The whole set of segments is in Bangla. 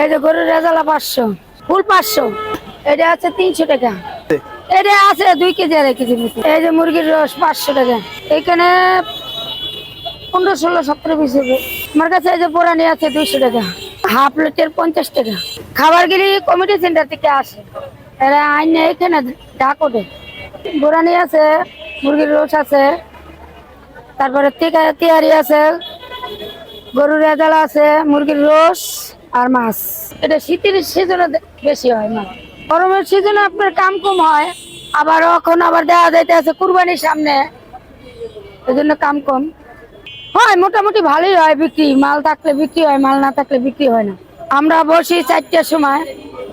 এই যে গরুর রেজালা 500, ফুল 500, এটা আছে 300 টাকা। এটা আছে 2 কেজি আর 1 কেজি মতো। এই যে মুরগির রস 500 টাকা। এখানে 15, 16, 17 পিস হবে। আমার কাছে এই যে বোরানি আছে 200 টাকা, হাফ প্লেটের 50 টাকা। খাবারগুলি কমিটি সেন্টার থেকে আসে, এরা আইনে এখানে ডাকোটে। বোরানি আছে, মুরগির রস আছে, তারপরে তেহারি আছে, গরুর রেজালা আছে, মুরগির রস আর মাছ। এটা শীতের সিজনে বেশি হয় না, গরমের সিজনে আপনার কাম কম হয়। আবার এখন আবার দেওয়া যাইতে আছে কুরবানির সামনে, এই জন্য কাম কম হয়। মোটামুটি ভালোই হয় বিক্রি, মাল থাকলে বিক্রি হয়, মাল না থাকলে বিক্রি হয় না। আমরা বসি 4টার সময়,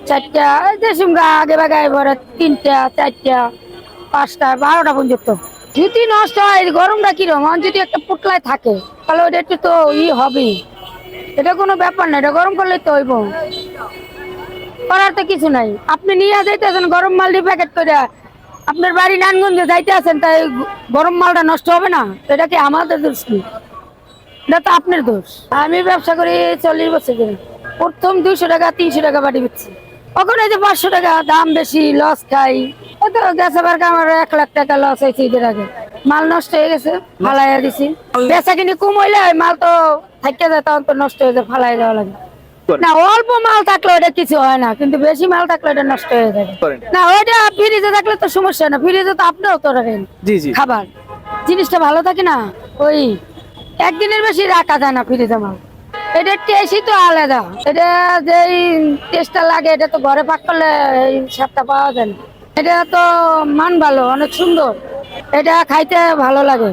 4টা যে সময় আগে বাগায় ভরে 3টা, 4টা, 5টা, 12টা পর্যন্ত। যদি নষ্ট হয়, গরমটা কিরকম, যদি একটা পুটলায় থাকে তাহলে ওটা একটু তো হবেই। এটা কোনো ব্যাপার না, এটা গরম করলে তো হইব, করার তো কিছু নাই। আপনি নিয়ে যাইতেছেন গরম মাল দিয়ে প্যাকেট করে, আপনার বাড়ি নানগঞ্জে যাইতে আছেন, তাই গরম মালটা নষ্ট হবে না? এটা কি আমাদের দোষ কি? এটা তো আপনার দোষ। আমি ব্যবসা করি 40 বছর ধরে। প্রথম 200 টাকা 300 টাকা বাড়ি দিচ্ছি, কখন এই যে 500 টাকা দাম বেশি, লস খাই। তো গেছে বার আমার 1 লাখ টাকা লস হয়েছে ঈদের আগে। মাল নষ্ট হয়ে গেছে, ফালাইয়া দিছি। বেচা কিনি কম হইলে মাল তো থাকতে যায়, তখন তো নষ্ট হয়ে যায়, ফালাই দেওয়া লাগে। না, অল্প মাল থাকলে ওটা কিছু হয় না, কিন্তু বেশি মাল থাকলে ওটা নষ্ট হয়ে যাবে। না, ওইটা ফ্রিজে থাকলে তো সমস্যা না, ফ্রিজে তো আপনিও তো রাখেন খাবার, জিনিসটা ভালো থাকে না। ওই একদিনের বেশি রাখা যায় না ফ্রিজে মাল। এটা টেস্টই তো আলাদা, এটা যেই টেস্টটা লাগে এটা তো ঘরে পাক করলে এই স্বাদটা পাওয়া যায় না। এটা তো মান ভালো, অনেক সুন্দর, এটা খাইতে ভালো লাগে।